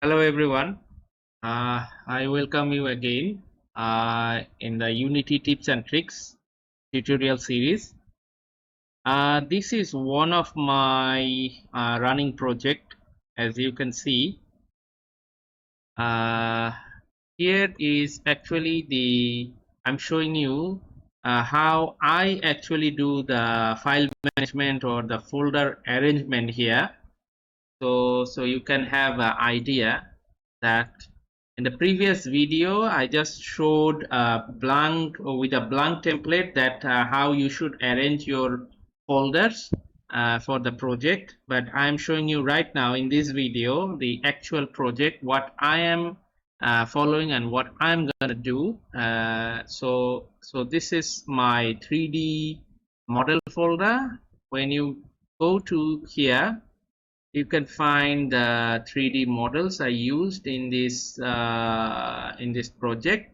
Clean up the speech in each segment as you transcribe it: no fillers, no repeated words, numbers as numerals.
Hello everyone. I welcome you again in the Unity tips and tricks tutorial series. This is one of my running project. As you can see, uh, here is actually I'm showing you how I actually do the file management or the folder arrangement here. So you can have an idea that in the previous video I just showed a blank with a blank template that how you should arrange your folders for the project, but I am showing you right now in this video the actual project, what I am following and what I'm gonna do. So this is my 3D model folder. When you go to here, you can find the 3D models I used in this project.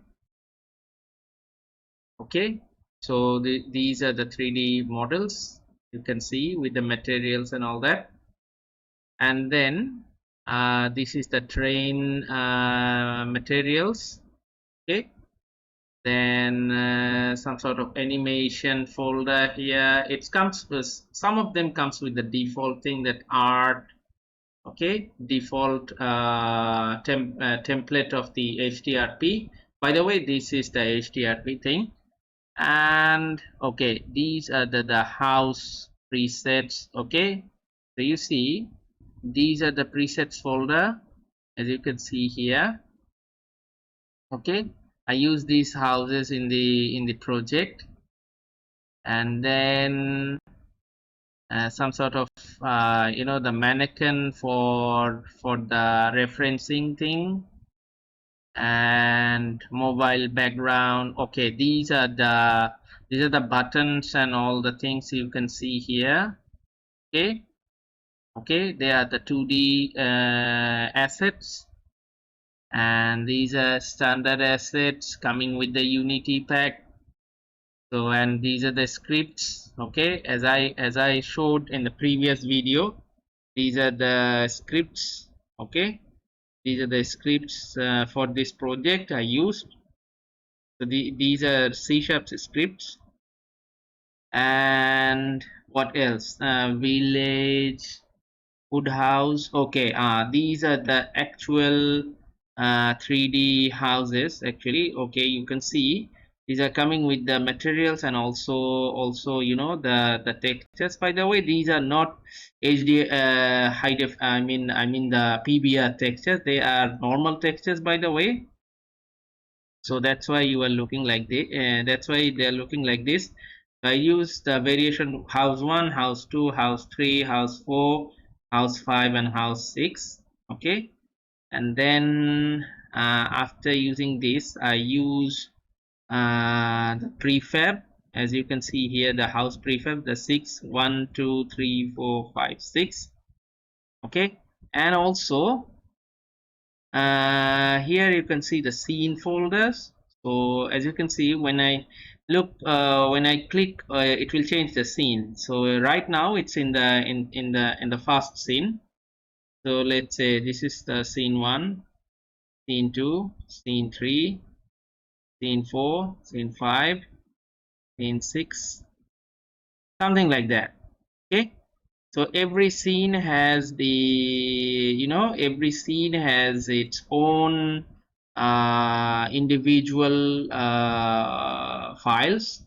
Okay, so these are the 3D models you can see with the materials and all that. And then this is the train materials. Okay, then some sort of animation folder here. It comes with, some of them comes with the default thing, that art. Okay, default template of the HDRP. By the way, this is the HDRP thing. And okay, these are the house presets. Okay, so you see these are the presets folder, as you can see here. Okay, I use these houses in the project. And then some sort of the mannequin for the referencing thing, and mobile background. Okay, these are the buttons and all the things you can see here. Okay, they are the 2D assets, and these are standard assets coming with the Unity pack. So, and these are the scripts. Okay, as I showed in the previous video, these are the scripts. Okay, these are the scripts for this project I used. So these are C# scripts. And what else? Village, wood house. Okay, these are the actual 3D houses actually. Okay, you can see these are coming with the materials, and also the textures. By the way, these are not HD high def. I mean the PBR textures. They are normal textures, by the way. So that's why you are looking like this. That's why they are looking like this. I use the variation house 1, house 2, house 3, house 4, house 5, and house 6. Okay, and then after using this, I use the prefab. As you can see here, the house prefab, the 6, 1, 2, 3, 4, 5, 6. Okay, and also here you can see the scene folders. So as you can see, when I click, it will change the scene. So right now it's in the first scene. So let's say this is the scene 1, scene 2, scene 3, scene 4, scene 5, scene 6, something like that. Okay, so every scene has its own individual files.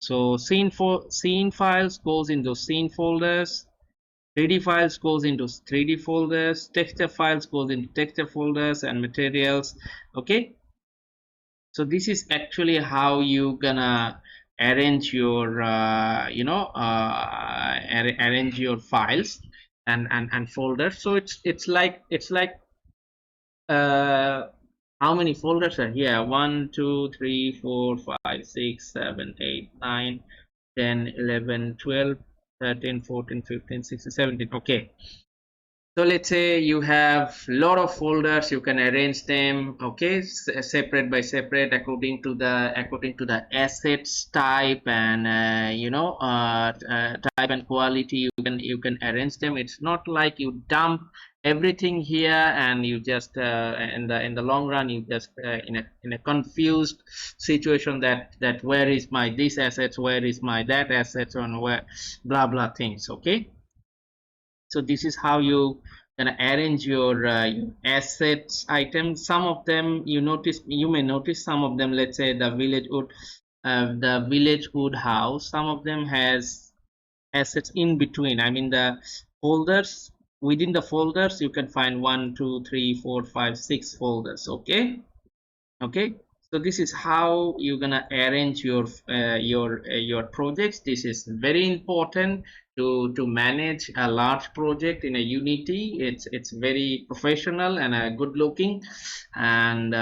So scene files goes into scene folders, 3D files goes into 3D folders, texture files goes into texture folders, and materials. Okay, so this is actually how you gonna arrange your arrange your files and folders. So it's like uh, how many folders are here? 1 2 3 4 5 6 7 8 9 10 11 12 13 14 15 16 17. Okay, So let's say you have a lot of folders, you can arrange them, okay, separate by separate according to the assets type and type and quality. You can arrange them. It's not like you dump everything here and you just in the long run you just in a confused situation that where is my this assets, where is my that assets, and where blah blah things. Okay, so this is how you gonna arrange your assets items. Some of them you may notice some of them, let's say the village wood house, some of them has assets in between. I mean the folders, within the folders you can find 1 2 3 4 5 6 folders. Okay, so this is how you're gonna arrange your projects. This is very important to manage a large project in a Unity. It's very professional and good looking and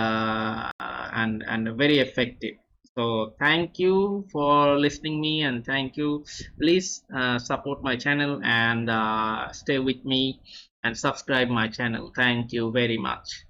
very effective. So thank you for listening me, and thank you. Please support my channel and stay with me and subscribe my channel. Thank you very much.